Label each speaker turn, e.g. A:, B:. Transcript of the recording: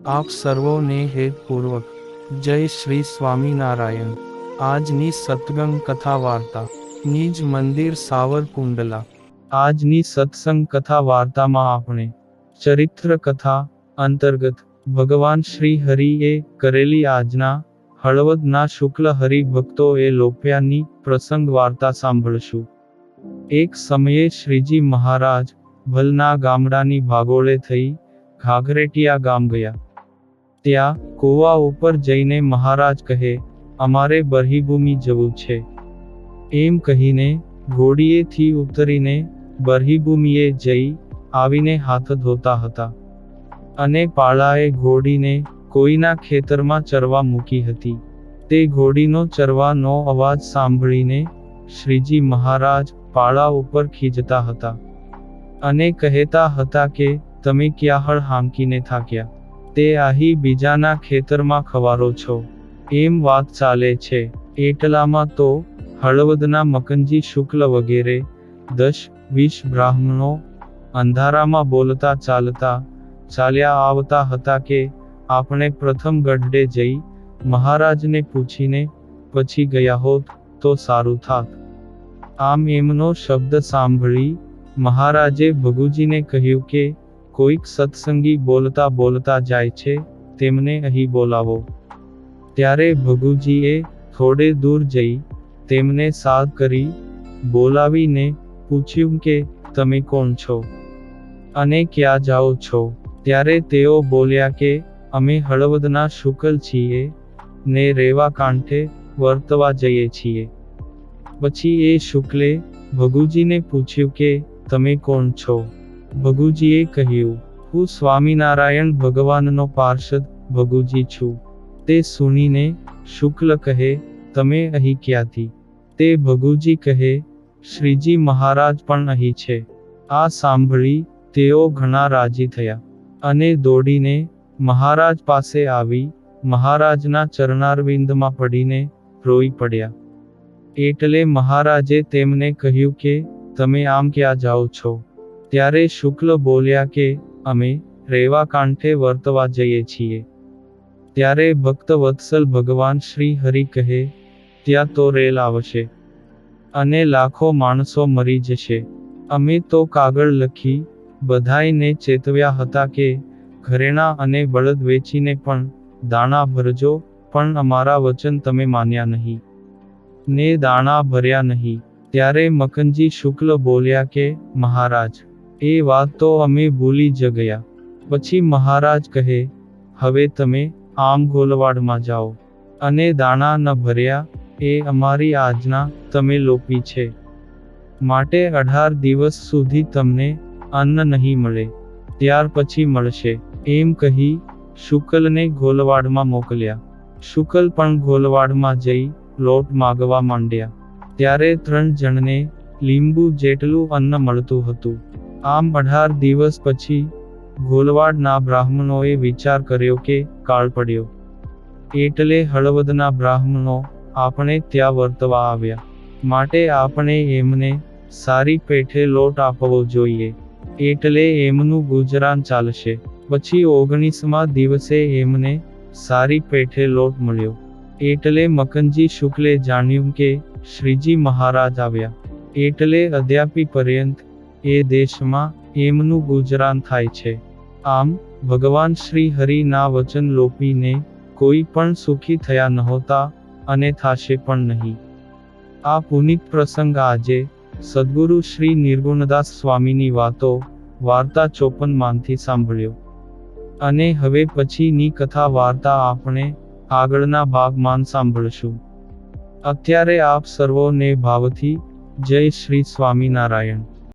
A: આપ સર્વોને હેતપૂર્વક જય શ્રી સ્વામિનારાયણ। આજની સત્સંગ કથા વાર્તા નિજ મંદિર સાવરકુંડલા। આજની સત્સંગ કથા વાર્તામાં આપણે ચરિત્ર કથા અંતર્ગત ભગવાન શ્રી હરિએ કરેલી આજના હળવદના શુક્લ હરિભક્તોએ લોપ્યાની પ્રસંગ વાર્તા સાંભળશું। એક સમયે શ્રીજી મહારાજ ભલના ગામડાની ભાગોળે થઈ ઘાઘરેટિયા ગામ ગયા। ત્યાં કૂવા ઉપર જઈને મહારાજ કહે, અમારે બરહીભૂમિ જવું છે। એમ કહીને ઘોડીએથી ઉતરીને બરહીભૂમિએ જઈ આવીને હાથ ધોતા હતા અને પાળાએ ઘોડીને કોઈના ખેતરમાં ચરવા મૂકી હતી। તે ઘોડીનો ચરવાનો અવાજ સાંભળીને શ્રીજી મહારાજ પાળા ઉપર ખીજતા હતા અને કહેતા હતા કે તમે ક્યાં હળ હાંકીને થાક્યા, તે આહી બીજાના ખેતરમાં ખવારો છો, એમ વાત ચાલે છે। એટલામાં તો હળવદના મકનજી શુક્લ વગેરે 10-20 બ્રાહ્મણો અંધારામાં બોલતા ચાલ્યા આવતા હતા કે આપણે પ્રથમ ગઢડે જઈ મહારાજને પૂછીને પછી ગયા હોત તો સારું થાત। આમ એમનો શબ્દ સાંભળી મહારાજે ભગુજીને કહ્યું કે કોઈક સત્સંગી બોલતા જાય છે, તેમને અહીં બોલાવો। ત્યારે ભગુજીએ થોડે દૂર જઈ તેમને સાદ કરી બોલાવીને પૂછ્યું કે તમે કોણ છો અને ક્યાં જાઓ છો? ત્યારે તેઓ બોલ્યા કે અમે હળવદના શુકલ છીએ ને રેવા કાંઠે વર્તવા જઈએ છીએ। પછી એ શુક્લે ભગુજીને પૂછ્યું કે તમે કોણ છો? ભગુજીએ કહ્યું, હું સ્વામિનારાયણ ભગવાનનો પાર્ષદ ભગુજી છું। તે સુણીને શુક્લ કહે, તમે અહીં ક્યાંથી? તે ભગુજી કહે, શ્રીજી મહારાજ પણ અહીં છે। આ સાંભળી તેઓ ઘણા રાજી થયા અને દોડીને મહારાજ પાસે આવી મહારાજના ચરણારવિંદમાં પડીને રોઈ પડ્યા। એટલે મહારાજે તેમને કહ્યું કે તમે આમ ક્યાં જાઓ છો? ત્યારે શુક્લ બોલ્યા કે અમે રેવા કાંઠે વર્તવા જઈએ છીએ। ત્યારે ભક્ત વત્સલ ભગવાન શ્રી હરિ કહે, ત્યાં તો રેલ આવશે અને લાખો માણસો મરી જશે। અમે તો કાગળ લખી બધાયને ચેતવ્યા હતા કે ઘરેણા અને બળદ વેચીને પણ દાણા ભરજો, પણ અમારા વચન તમે માન્યા નહીં ને દાણા ભર્યા નહીં। ત્યારે મકનજી શુક્લ બોલ્યા કે મહારાજ, એ વાત તો અમે ભૂલી જ ગયા। પછી મહારાજ કહે, હવે તમે આમ ગોલવાડમાં જાઓ અને દાણા ન ભર્યા એ અમારી આજ્ઞા તમે લોપી છે, માટે 18 દિવસ સુધી તમને અન્ન નહીં મળે, ત્યાર પછી મળશે। એમ કહી શુકલને ગોલવાડમાં મોકલ્યા। શુકલ પણ ગોલવાડમાં જઈ લોટ માગવા માંડ્યા। ત્યારે 3 જણને લીંબુ જેટલું અન્ન મળતું હતું। આમ 18 દિવસ પછી ગોલવાડના બ્રાહ્મણોએ વિચાર કર્યો કે કાળ પડ્યો, એટલે હળવદના બ્રાહ્મણો આપણે ત્યાં વર્તવા આવ્યા, માટે આપણે એમને સારી પેઠે લોટ આપવો જોઈએ, એટલે એમનું ગુજરાન ચાલશે। પછી 19મા દિવસે એમને સારી પેઠે લોટ મળ્યો, એટલે મકનજી શુક્લે જાણ્યું કે શ્રીજી મહારાજ આવ્યા, એટલે અદ્યાપી પર્યંત એ દેશમાં એમનું ગુજરાન થાય છે। આમ ભગવાન શ્રી હરિના વચન લોપીને કોઈ પણ સુખી થયા નહોતા અને થાશે પણ નહીં। આ પુનિત પ્રસંગ આજે સદ્ગુરુ શ્રી નિર્ગુણદાસ સ્વામીની વાર્તા 54 માંથી સાંભળ્યો અને હવે પછીની કથા વાર્તા આપણે આગળના ભાગમાં સાંભળશું। અત્યારે આપ સર્વોને ભાવથી જય શ્રી સ્વામિનારાયણ।